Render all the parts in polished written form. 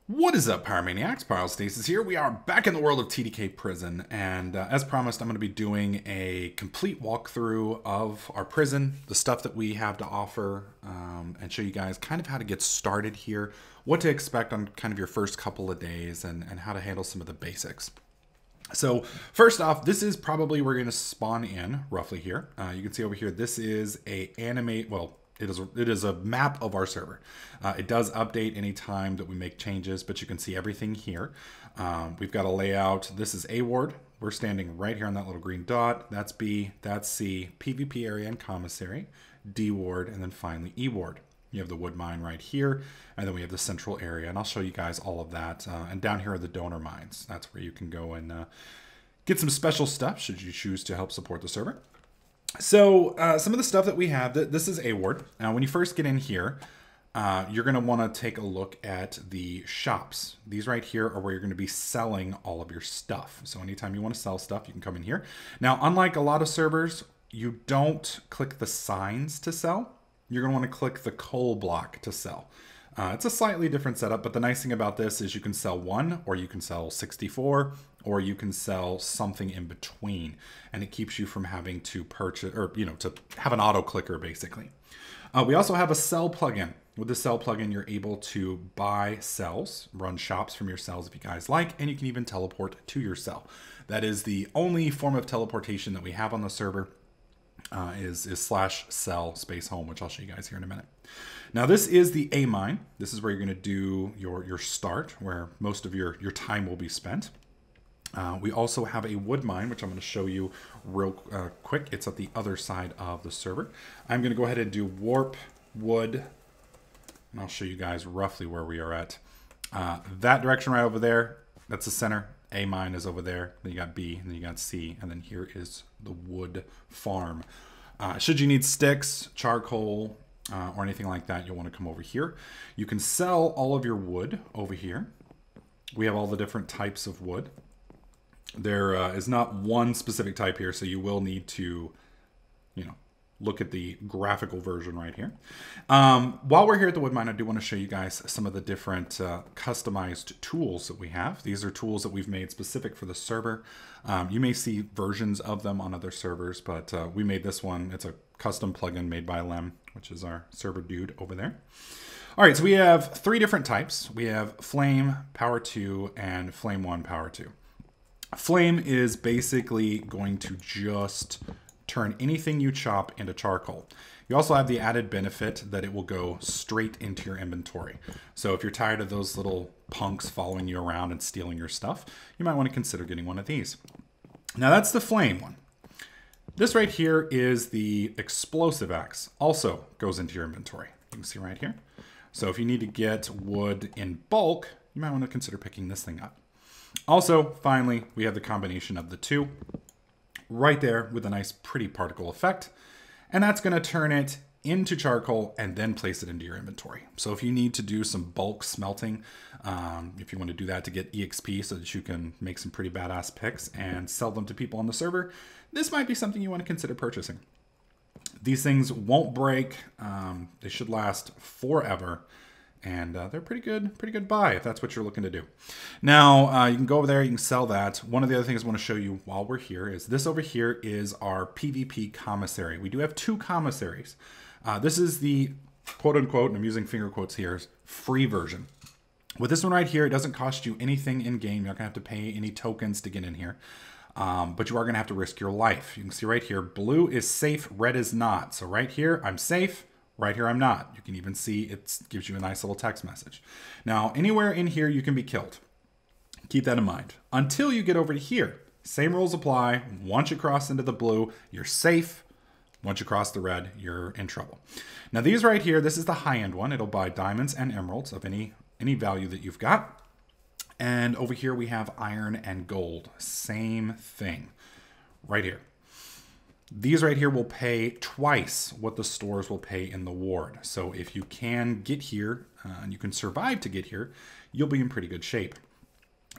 What is up, Pyromaniacs? Pyrostasis here. We are back in the world of TDK Prison, and as promised, I'm going to be doing a complete walkthrough of our prison, the stuff that we have to offer, and show you guys kind of how to get started here, what to expect on kind of your first couple of days, and how to handle some of the basics. So first off, this is probably where we're going to spawn in, roughly here. You can see over here, this is it is a map of our server. It does update anytime that we make changes, but you can see everything here. We've got a layout. This is A ward. We're standing right here on that little green dot. That's B, that's C, PvP area and commissary, D ward, and then finally E ward. You have the wood mine right here, and then we have the central area, and I'll show you guys all of that. And down here are the donor mines. That's where you can go and get some special stuff should you choose to help support the server. So some of the stuff that we have, this is A ward. Now, when you first get in here, you're going to want to take a look at the shops. These right here are where you're going to be selling all of your stuff. So anytime you want to sell stuff, you can come in here. Now, unlike a lot of servers, you don't click the signs to sell. You're going to want to click the coal block to sell. It's a slightly different setup, but the nice thing about this is you can sell one, or you can sell 64, or you can sell something in between, and it keeps you from having to purchase, or to have an auto clicker basically. We also have a sell plugin. With the sell plugin, you're able to buy cells, run shops from your cells if you guys like, and you can even teleport to your cell. That is the only form of teleportation that we have on the server. Is /cell space home, which I'll show you guys here in a minute. Now this is the A mine. This is where you're going to do your start, where most of your time will be spent. We also have a wood mine, which I'm going to show you real quick. It's at the other side of the server. I'm going to go ahead and do warp wood, and I'll show you guys roughly where we are at. That direction right over there, that's the center. A mine is over there, then you got B, and then you got C, and then here is the wood farm. Should you need sticks, charcoal, or anything like that, you'll want to come over here. You can sell all of your wood over here. We have all the different types of wood. There is not one specific type here, so you will need to, look at the graphical version right here. While we're here at the wood mine, I do want to show you guys some of the different customized tools that we have. These are tools that we've made specific for the server. You may see versions of them on other servers, but we made this one. It's a custom plugin made by Lem, which is our server dude over there. All right, so we have three different types. We have Flame, Power 2, and Flame 1, Power 2. Flame is basically going to just turn anything you chop into charcoal. You also have the added benefit that it will go straight into your inventory. So if you're tired of those little punks following you around and stealing your stuff, you might want to consider getting one of these. Now that's the flame one. This right here is the explosive axe. Also goes into your inventory. You can see right here. So if you need to get wood in bulk, you might want to consider picking this thing up. Also, finally, we have the combination of the two right there with a nice pretty particle effect. And that's going to turn it into charcoal and then place it into your inventory. So if you need to do some bulk smelting, if you want to do that to get EXP so that you can make some pretty badass picks and sell them to people on the server, this might be something you want to consider purchasing. These things won't break. They should last forever. And they're pretty good buy if that's what you're looking to do. Now, you can go over there, you can sell that. One of the other things I want to show you while we're here is this over here is our PvP commissary. We do have two commissaries. This is the quote unquote, and I'm using finger quotes here, free version. With this one right here, it doesn't cost you anything in game. You're not gonna have to pay any tokens to get in here. But you are gonna have to risk your life. You can see right here, blue is safe, red is not. So right here, I'm safe. Right here, I'm not. You can even see it gives you a nice little text message. Now, anywhere in here, you can be killed. Keep that in mind. Until you get over to here, same rules apply. Once you cross into the blue, you're safe. Once you cross the red, you're in trouble. Now, these right here, this is the high-end one. It'll buy diamonds and emeralds of any value that you've got. And over here, we have iron and gold. Same thing right here. These right here will pay twice what the stores will pay in the ward. So if you can get here and you can survive to get here, you'll be in pretty good shape.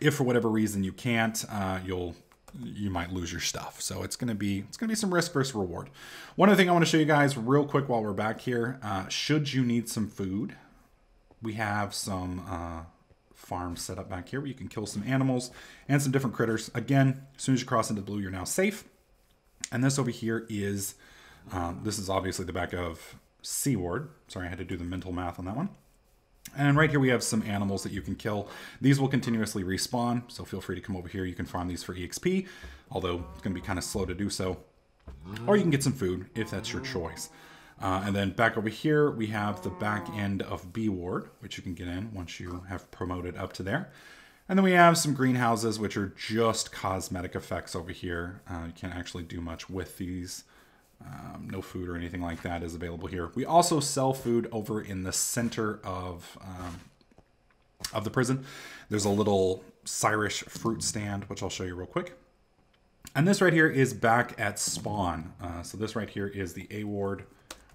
If for whatever reason you can't, you might lose your stuff. So it's gonna be some risk versus reward. One other thing I want to show you guys real quick while we're back here, should you need some food, we have some farm set up back here where you can kill some animals and some different critters. Again, as soon as you cross into the blue, you're now safe. And this over here is, this is obviously the back of Seaward. Sorry, I had to do the mental math on that one. And right here we have some animals that you can kill. These will continuously respawn, so feel free to come over here. You can farm these for EXP, although it's going to be kind of slow to do so. Or you can get some food if that's your choice. And then back over here, we have the back end of B Ward, which you can get in once you have promoted up to there. And then we have some greenhouses, which are just cosmetic effects over here. You can't actually do much with these. No food or anything like that is available here. We also sell food over in the center of the prison. There's a little Irish fruit stand, which I'll show you real quick. And this right here is back at spawn. So this right here is the A ward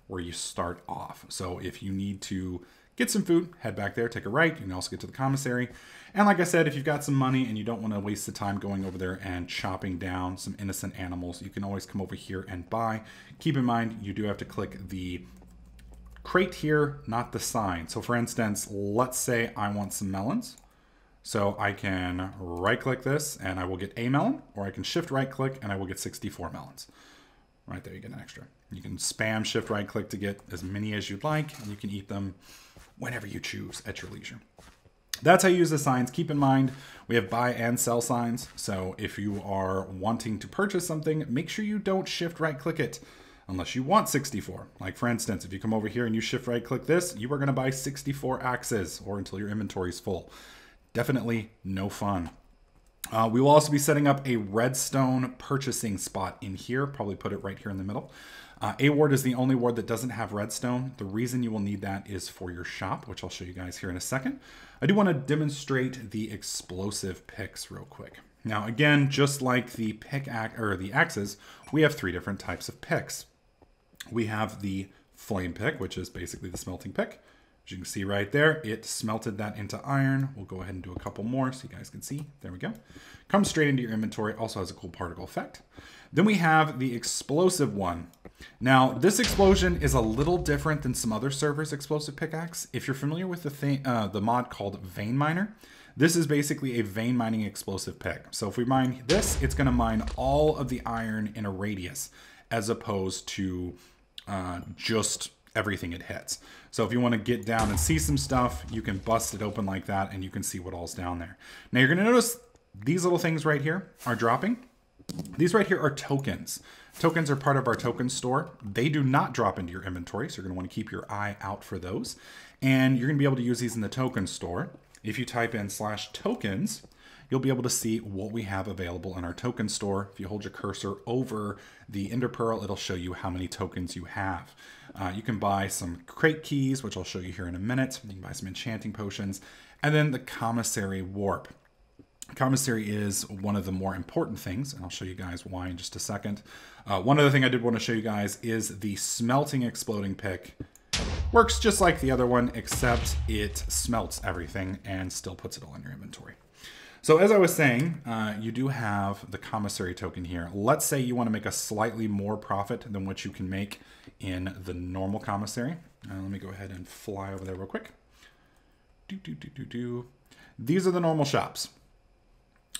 where you start off. So if you need to get some food, head back there, take a right. You can also get to the commissary. And like I said, if you've got some money and you don't want to waste the time going over there and chopping down some innocent animals, you can always come over here and buy. Keep in mind, you do have to click the crate here, not the sign. So for instance, let's say I want some melons. So I can right click this and I will get a melon, or I can shift right click and I will get 64 melons. Right there, you get an extra. You can spam shift right click to get as many as you'd like, and you can eat them whenever you choose at your leisure. That's how you use the signs. Keep in mind, we have buy and sell signs. So if you are wanting to purchase something, make sure you don't shift right click it unless you want 64. Like for instance, if you come over here and you shift right click this, you are going to buy 64 axes or until your inventory is full. Definitely no fun. We will also be setting up a redstone purchasing spot in here. Probably put it right here in the middle. A ward is the only ward that doesn't have redstone. The reason you will need that is for your shop, which I'll show you guys here in a second. I do want to demonstrate the explosive picks real quick. Now, again, just like the the axes, we have three different types of picks. We have the flame pick, which is basically the smelting pick. As you can see right there, it smelted that into iron. We'll go ahead and do a couple more so you guys can see. There we go. Comes straight into your inventory. Also has a cool particle effect. Then we have the explosive one. Now, this explosion is a little different than some other servers' explosive pickaxe. If you're familiar with the mod called Vein Miner, this is basically a vein mining explosive pick. So if we mine this, it's going to mine all of the iron in a radius, as opposed to just everything it hits. So if you want to get down and see some stuff, you can bust it open like that and you can see what all's down there. Now you're going to notice these little things right here are dropping. These right here are tokens. Tokens are part of our token store. They do not drop into your inventory, so you're going to want to keep your eye out for those. And you're going to be able to use these in the token store. If you type in /tokens, you'll be able to see what we have available in our token store. If you hold your cursor over the Ender Pearl, it'll show you how many tokens you have. You can buy some crate keys, which I'll show you here in a minute. You can buy some enchanting potions. And then the commissary warp. Commissary is one of the more important things, and I'll show you guys why in just a second. One other thing I did want to show you guys is the smelting exploding pick. Works just like the other one, except it smelts everything and still puts it all in your inventory. So as I was saying, you do have the commissary token here. Let's say you want to make a slightly more profit than what you can make in the normal commissary. Let me go ahead and fly over there real quick. These are the normal shops.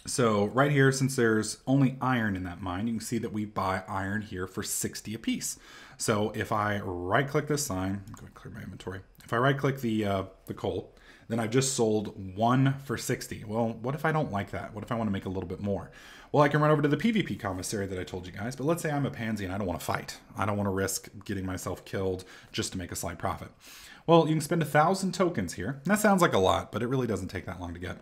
So right here, since there's only iron in that mine, you can see that we buy iron here for 60 a piece. So if I right click this sign, I'm going to clear my inventory. If I right click the coal, then I've just sold 1 for 60. Well, what if I don't like that? What if I want to make a little bit more? Well, I can run over to the PvP commissary that I told you guys, but let's say I'm a pansy and I don't want to fight. I don't want to risk getting myself killed just to make a slight profit. Well, you can spend 1,000 tokens here. And that sounds like a lot, but it really doesn't take that long to get.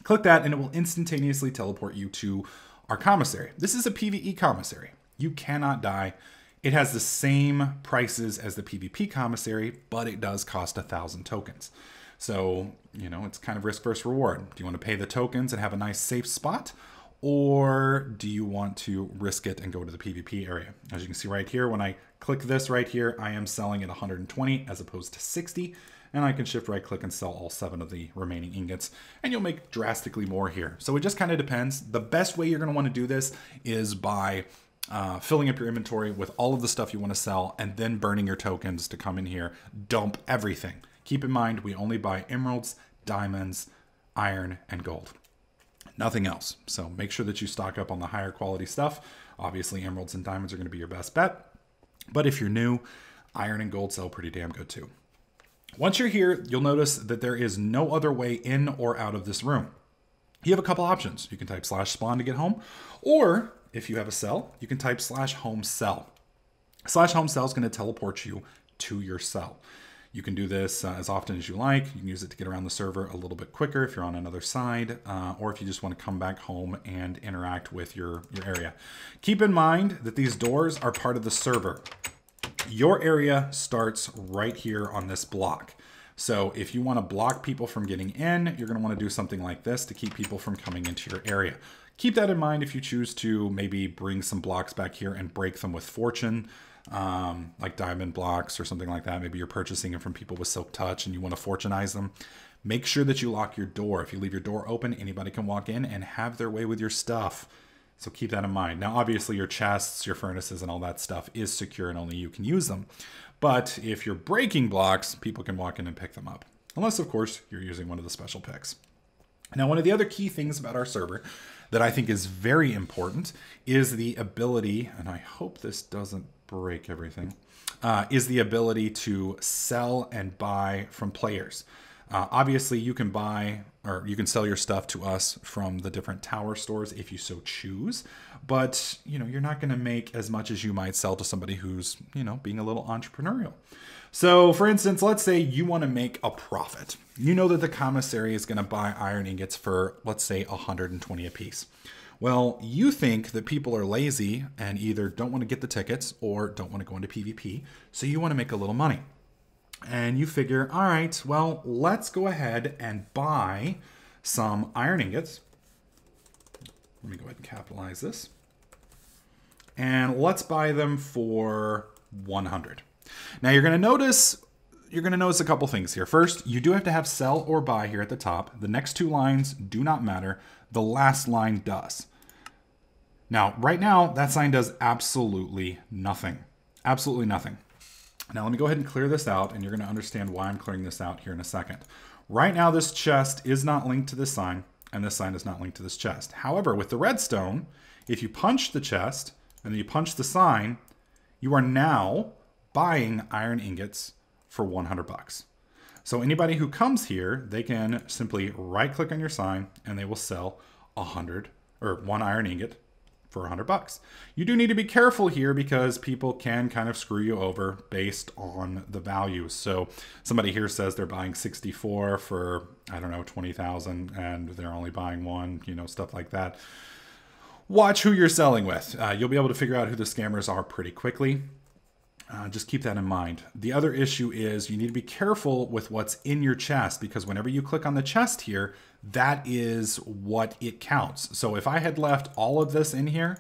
Click that and it will instantaneously teleport you to our commissary. This is a PvE commissary. You cannot die. It has the same prices as the PvP commissary, but it does cost 1,000 tokens. So, you know, it's kind of risk versus reward. Do you want to pay the tokens and have a nice safe spot? Or do you want to risk it and go to the PvP area? As you can see right here, when I click this right here, I am selling at 120 as opposed to 60. And I can shift right click and sell all 7 of the remaining ingots. And you'll make drastically more here. So it just kind of depends. The best way you're going to want to do this is by filling up your inventory with all of the stuff you want to sell and then burning your tokens to come in here, dump everything. Keep in mind, we only buy emeralds, diamonds, iron, and gold. Nothing else. So make sure that you stock up on the higher quality stuff. Obviously, emeralds and diamonds are going to be your best bet. But if you're new, iron and gold sell pretty damn good too. Once you're here, you'll notice that there is no other way in or out of this room. You have a couple options. You can type /spawn to get home, or if you have a cell, you can type /home cell. /home cell is going to teleport you to your cell. You can do this as often as you like. You can use it to get around the server a little bit quicker if you're on another side, or if you just want to come back home and interact with your area. Keep in mind that these doors are part of the server. Your area starts right here on this block. So if you want to block people from getting in, you're going to want to do something like this to keep people from coming into your area. Keep that in mind if you choose to maybe bring some blocks back here and break them with fortune, like diamond blocks or something like that. Maybe you're purchasing them from people with silk touch and you want to fortunize them. Make sure that you lock your door. If you leave your door open, anybody can walk in and have their way with your stuff. So keep that in mind. Now, obviously your chests, your furnaces, and all that stuff is secure and only you can use them. But if you're breaking blocks, people can walk in and pick them up. Unless, of course, you're using one of the special picks. Now, one of the other key things about our server that I think is very important is the ability, and I hope this doesn't break everything, is the ability to sell and buy from players. Obviously, you can buy or you can sell your stuff to us from the different tower stores if you so choose. But, you're not going to make as much as you might sell to somebody who's, being a little entrepreneurial. So, for instance, let's say you want to make a profit. You know that the commissary is going to buy iron ingots for, let's say, 120 a piece. Well, you think that people are lazy and either don't want to get the tickets or don't want to go into PvP, so you want to make a little money. And you figure, all right, well, let's go ahead and buy some iron ingots. Let me go ahead and capitalize this. And let's buy them for 100. Now you're going to notice a couple things here. First, you do have to have sell or buy here at the top. The next two lines do not matter. The last line does. Now, right now, that sign does absolutely nothing. Absolutely nothing. Now, let me go ahead and clear this out, and you're going to understand why I'm clearing this out here in a second. Right now, this chest is not linked to this sign, and this sign is not linked to this chest. However, with the redstone, if you punch the chest and then you punch the sign, you are now buying iron ingots for 100 bucks. So anybody who comes here, they can simply right-click on your sign, and they will sell 100 or 1 iron ingot for 100 bucks. You do need to be careful here because people can kind of screw you over based on the values. So somebody here says they're buying 64 for, I don't know, 20,000 and they're only buying 1, stuff like that. Watch who you're selling with. You'll be able to figure out who the scammers are pretty quickly. Just keep that in mind. The other issue is you need to be careful with what's in your chest because whenever you click on the chest here, that is what it counts. So if I had left all of this in here,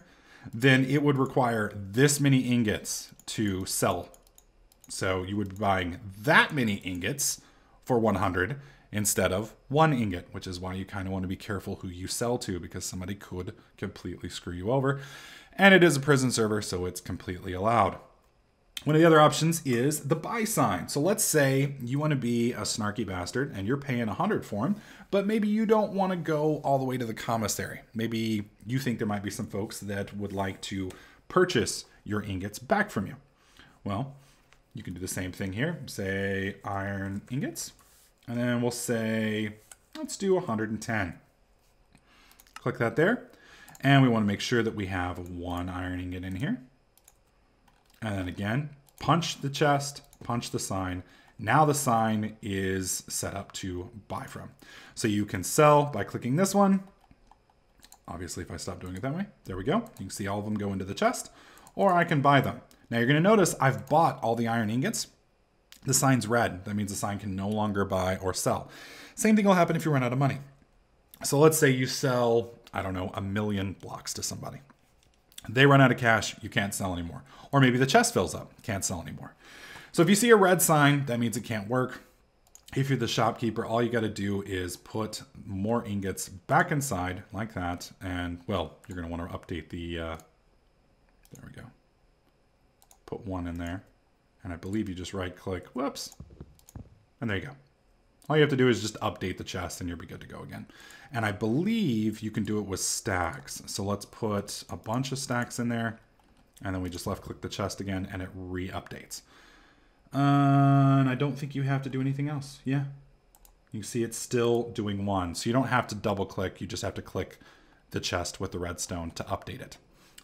then it would require this many ingots to sell. So you would be buying that many ingots for 100 instead of 1 ingot, which is why you kind of want to be careful who you sell to because somebody could completely screw you over. And it is a prison server, so it's completely allowed. One of the other options is the buy sign. So let's say you want to be a snarky bastard and you're paying 100 for them, but maybe you don't want to go all the way to the commissary. Maybe you think there might be some folks that would like to purchase your ingots back from you. Well, you can do the same thing here. Say iron ingots, and then we'll say, let's do 110. Click that there. And we want to make sure that we have 1 iron ingot in here. And then again, punch the chest, punch the sign. Now the sign is set up to buy from. So you can sell by clicking this one. Obviously, if I stop doing it that way, there we go. You can see all of them go into the chest, or I can buy them. Now you're going to notice I've bought all the iron ingots. The sign's red. That means the sign can no longer buy or sell. Same thing will happen if you run out of money. So let's say you sell, I don't know, 1,000,000 blocks to somebody. They run out of cash, you can't sell anymore. Or maybe the chest fills up, can't sell anymore. So if you see a red sign, that means it can't work. If you're the shopkeeper, all you got to do is put more ingots back inside like that. And, well, you're going to want to update the, there we go. Put 1 in there. And I believe you just right click, whoops. And there you go. All you have to do is just update the chest and you'll be good to go again. And I believe you can do it with stacks. So let's put a bunch of stacks in there. And then we just left click the chest again and it re-updates. And I don't think you have to do anything else. Yeah. You can see it's still doing 1. So you don't have to double click. You just have to click the chest with the redstone to update it.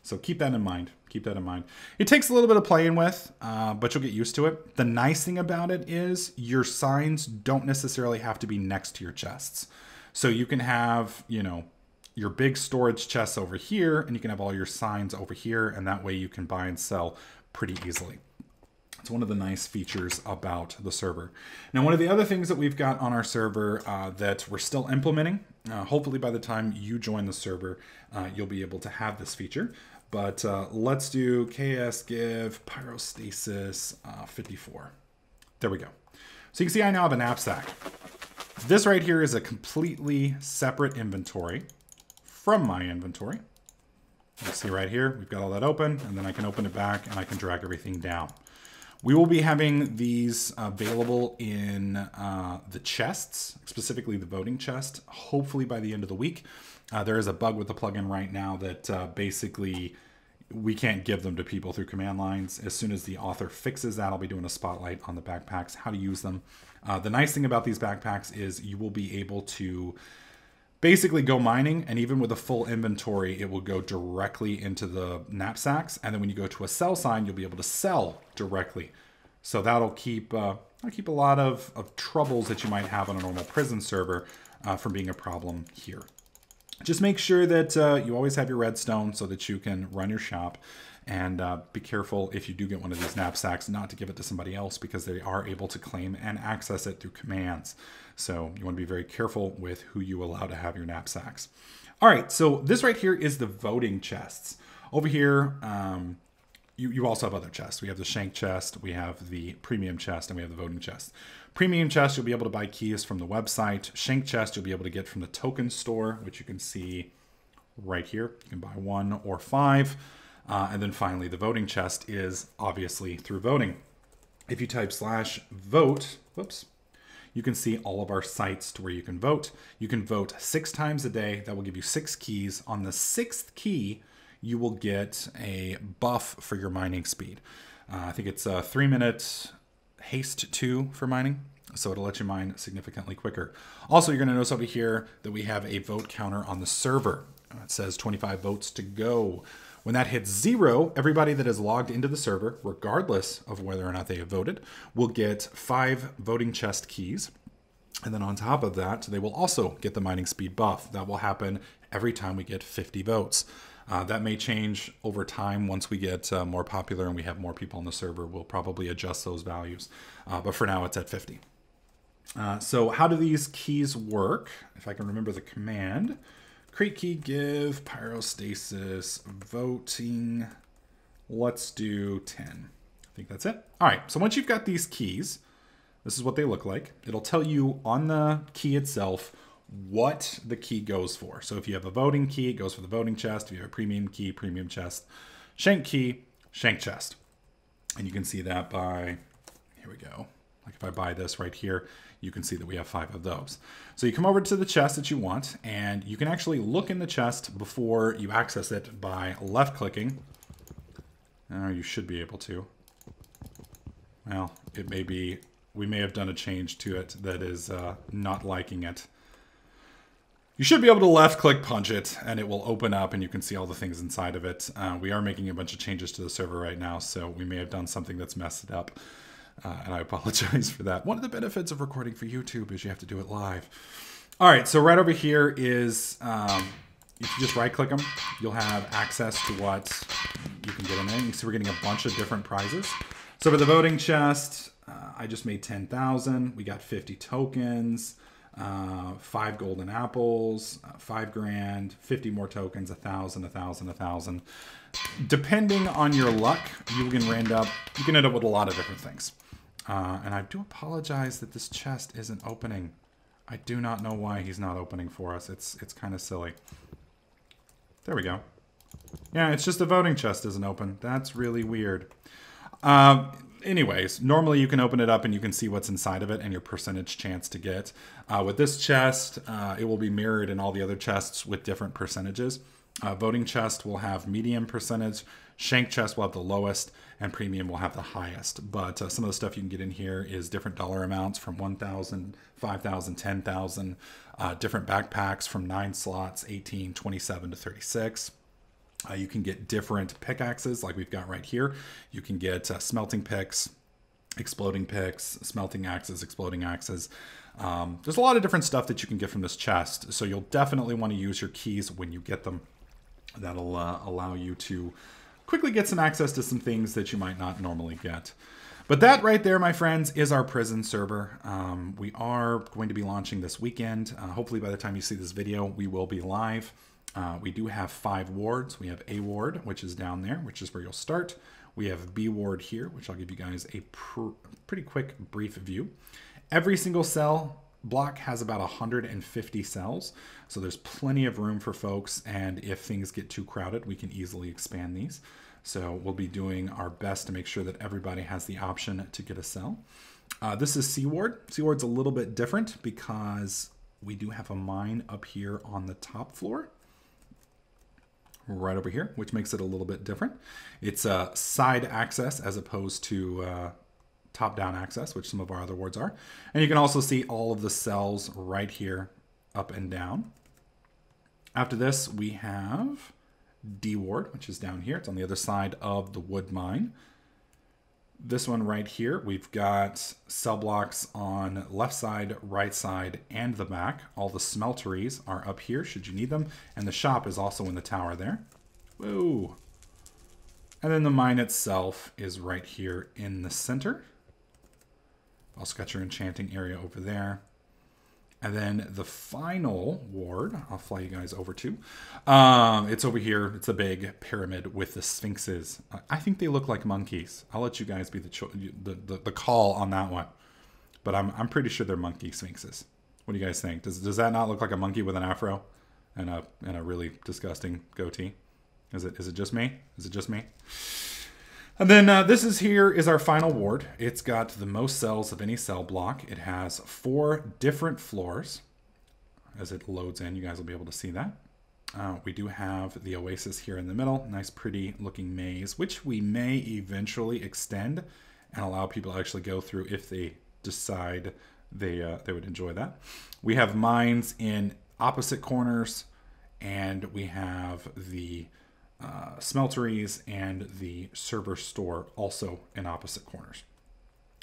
So keep that in mind. Keep that in mind. It takes a little bit of playing with, but you'll get used to it. The nice thing about it is your signs don't necessarily have to be next to your chests. So you can have, you know, your big storage chests over here, and you can have all your signs over here, and that way you can buy and sell pretty easily. It's one of the nice features about the server. Now, one of the other things that we've got on our server that we're still implementing, hopefully by the time you join the server, you'll be able to have this feature. But let's do KS give pyrostasis 54. There we go. So you can see I now have a knapsack. This right here is a completely separate inventory from my inventory. You see right here, we've got all that open, and then I can open it back and I can drag everything down. We will be having these available in the chests, specifically the voting chest, hopefully by the end of the week. There is a bug with the plugin right now that basically we can't give them to people through command lines. As soon as the author fixes that, I'll be doing a spotlight on the backpacks, how to use them. The nice thing about these backpacks is you will be able to basically go mining, and even with a full inventory, it will go directly into the knapsacks. And then when you go to a sell sign, you'll be able to sell directly. So that'll keep a lot of troubles that you might have on a normal prison server from being a problem here. Just make sure that you always have your redstone so that you can run your shop. And be careful if you do get one of these knapsacks not to give it to somebody else, because they are able to claim and access it through commands. So you want to be very careful with who you allow to have your knapsacks. All right, so this right here is the voting chests. Over here, you also have other chests. We have the shank chest, we have the premium chest, and we have the voting chest. Premium chest, you'll be able to buy keys from the website. Shank chest, you'll be able to get from the token store, which you can see right here. You can buy 1 or 5. And then finally, the voting chest is obviously through voting. If you type /vote, whoops, you can see all of our sites to where you can vote. You can vote 6 times a day. That will give you 6 keys. On the 6th key, you will get a buff for your mining speed. I think it's a 3-minute haste 2 for mining. So it'll let you mine significantly quicker. Also, you're going to notice over here that we have a vote counter on the server. It says 25 votes to go. When that hits 0, everybody that is logged into the server, regardless of whether or not they have voted, will get 5 voting chest keys. And then on top of that, they will also get the mining speed buff. That will happen every time we get 50 votes. That may change over time once we get more popular and we have more people on the server. We'll probably adjust those values. But for now, it's at 50. So how do these keys work? If I can remember the command. Create key, give, pyrostasis, voting. Let's do 10. I think that's it. All right, so once you've got these keys, this is what they look like. It'll tell you on the key itself what the key goes for. So if you have a voting key, it goes for the voting chest. If you have a premium key, premium chest. Shank key, shank chest. And you can see that by, here we go. Like if I buy this right here, you can see that we have 5 of those. So you come over to the chest that you want, and you can actually look in the chest before you access it by left clicking. You should be able to. Well, it may be, we may have done a change to it that is not liking it. You should be able to left click punch it and it will open up and you can see all the things inside of it. We are making a bunch of changes to the server right now, so we may have done something that's messed it up. And I apologize for that. One of the benefits of recording for YouTube is you have to do it live. All right, so right over here is, if you just right click them, you'll have access to what you can get in there. You can see we're getting a bunch of different prizes. So for the voting chest, I just made 10,000. We got 50 tokens, 5 golden apples, 5 grand, 50 more tokens, 1,000, 1,000, 1,000. Depending on your luck, you can end up with a lot of different things. And I do apologize that this chest isn't opening. I do not know why he's not opening for us. It's kind of silly. There we go. Yeah, it's just the voting chest isn't open. That's really weird. anyways, normally you can open it up and you can see what's inside of it and your percentage chance to get. With this chest, it will be mirrored in all the other chests with different percentages. Voting chest will have medium percentage, shank chest will have the lowest, and premium will have the highest. But some of the stuff you can get in here is different dollar amounts from 1,000, 5,000, 10,000, different backpacks from 9 slots, 18, 27 to 36. You can get different pickaxes like we've got right here. You can get smelting picks, exploding picks, smelting axes, exploding axes. There's a lot of different stuff that you can get from this chest. So you'll definitely want to use your keys when you get them. That'll allow you to quickly get some access to some things that you might not normally get. But that right there, my friends, is our prison server. We are going to be launching this weekend. Hopefully by the time you see this video, we will be live. We do have 5 wards. We have A ward, which is down there, which is where you'll start. We have B ward here, which I'll give you guys a pretty quick brief view. Every single cell block has about 150 cells, so there's plenty of room for folks, and if things get too crowded, we can easily expand these. So we'll be doing our best to make sure that everybody has the option to get a cell. This is C ward. C ward's a little bit different because we do have a mine up here on the top floor, right over here, which makes it a little bit different. It's a side access as opposed to top-down access, which some of our other wards are. And you can also see all of the cells right here, up and down. After this, we have D ward, which is down here. It's on the other side of the wood mine. This one right here, we've got cell blocks on left side, right side, and the back. All the smelteries are up here, should you need them. And the shop is also in the tower there. Whoa. And then the mine itself is right here in the center. Also got your enchanting area over there. And then the final ward, I'll fly you guys over to. It's over here. It's a big pyramid with the sphinxes. I think they look like monkeys. I'll let you guys be the call on that one. But I'm pretty sure they're monkey sphinxes. What do you guys think? Does that not look like a monkey with an afro and a really disgusting goatee? Is it just me? Is it just me? And then this is our final ward. It's got the most cells of any cell block. It has 4 different floors. As it loads in, you guys will be able to see that. We do have the oasis here in the middle. Nice, pretty looking maze, which we may eventually extend and allow people to actually go through if they decide they would enjoy that. We have mines in opposite corners, and we have the smelteries and the server store also in opposite corners.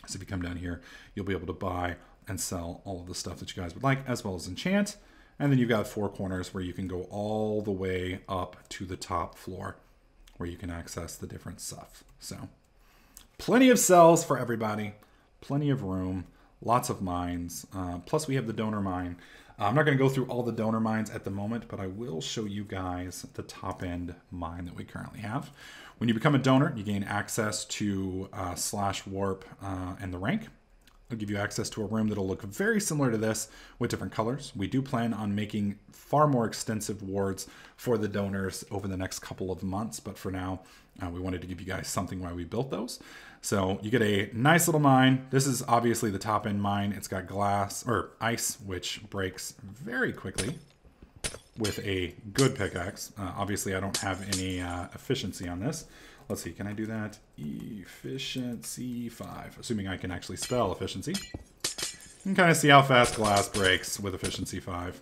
So if you come down here, you'll be able to buy and sell all of the stuff that you guys would like, as well as enchant. And then you've got 4 corners where you can go all the way up to the top floor where you can access the different stuff. So plenty of cells for everybody, plenty of room, lots of mines. Plus we have the donor mine. I'm not going to go through all the donor mines at the moment, but I will show you guys the top end mine that we currently have. When you become a donor, you gain access to /warp and the rank. It'll give you access to a room that'll look very similar to this with different colors. We do plan on making far more extensive wards for the donors over the next couple of months, but for now, we wanted to give you guys something while we built those. So you get a nice little mine. This is obviously the top end mine. It's got glass or ice, which breaks very quickly with a good pickaxe. Obviously, I don't have any efficiency on this. Let's see, can I do that? Efficiency 5, assuming I can actually spell efficiency. You can kind of see how fast glass breaks with efficiency 5.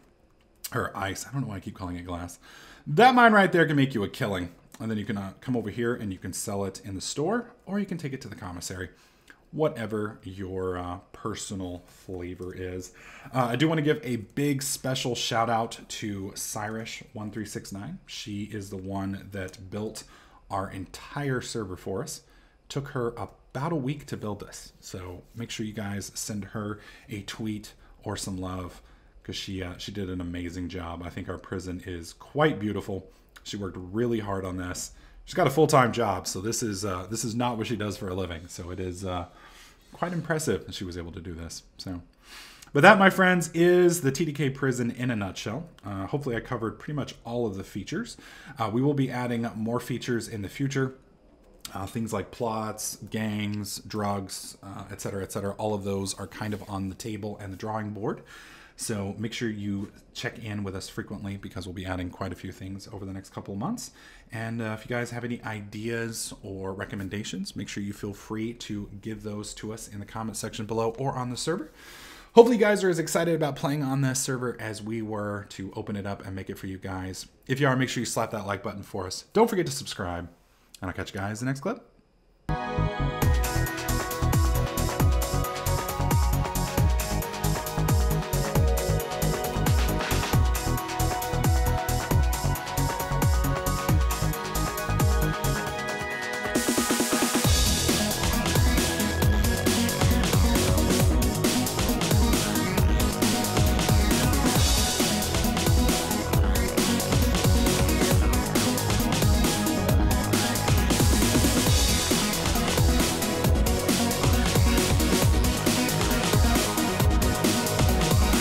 Or ice, I don't know why I keep calling it glass. That mine right there can make you a killing. And then you can come over here and you can sell it in the store, or you can take it to the commissary. Whatever your personal flavor is. I do want to give a big special shout out to Cyrish1369. She is the one that built our entire server for us. Took her about a week to build this. So make sure you guys send her a tweet or some love, because she did an amazing job. I think our prison is quite beautiful. She worked really hard on this. She's got a full-time job, so this is not what she does for a living. So it is quite impressive that she was able to do this. So, but that, my friends, is the TDK Prison in a nutshell. Hopefully I covered pretty much all of the features. We will be adding more features in the future. Things like plots, gangs, drugs, et cetera, all of those are kind of on the table and the drawing board. So make sure you check in with us frequently because we'll be adding quite a few things over the next couple of months. And if you guys have any ideas or recommendations, make sure you feel free to give those to us in the comment section below or on the server. Hopefully you guys are as excited about playing on this server as we were to open it up and make it for you guys. If you are, make sure you slap that like button for us. Don't forget to subscribe, and I'll catch you guys in the next clip.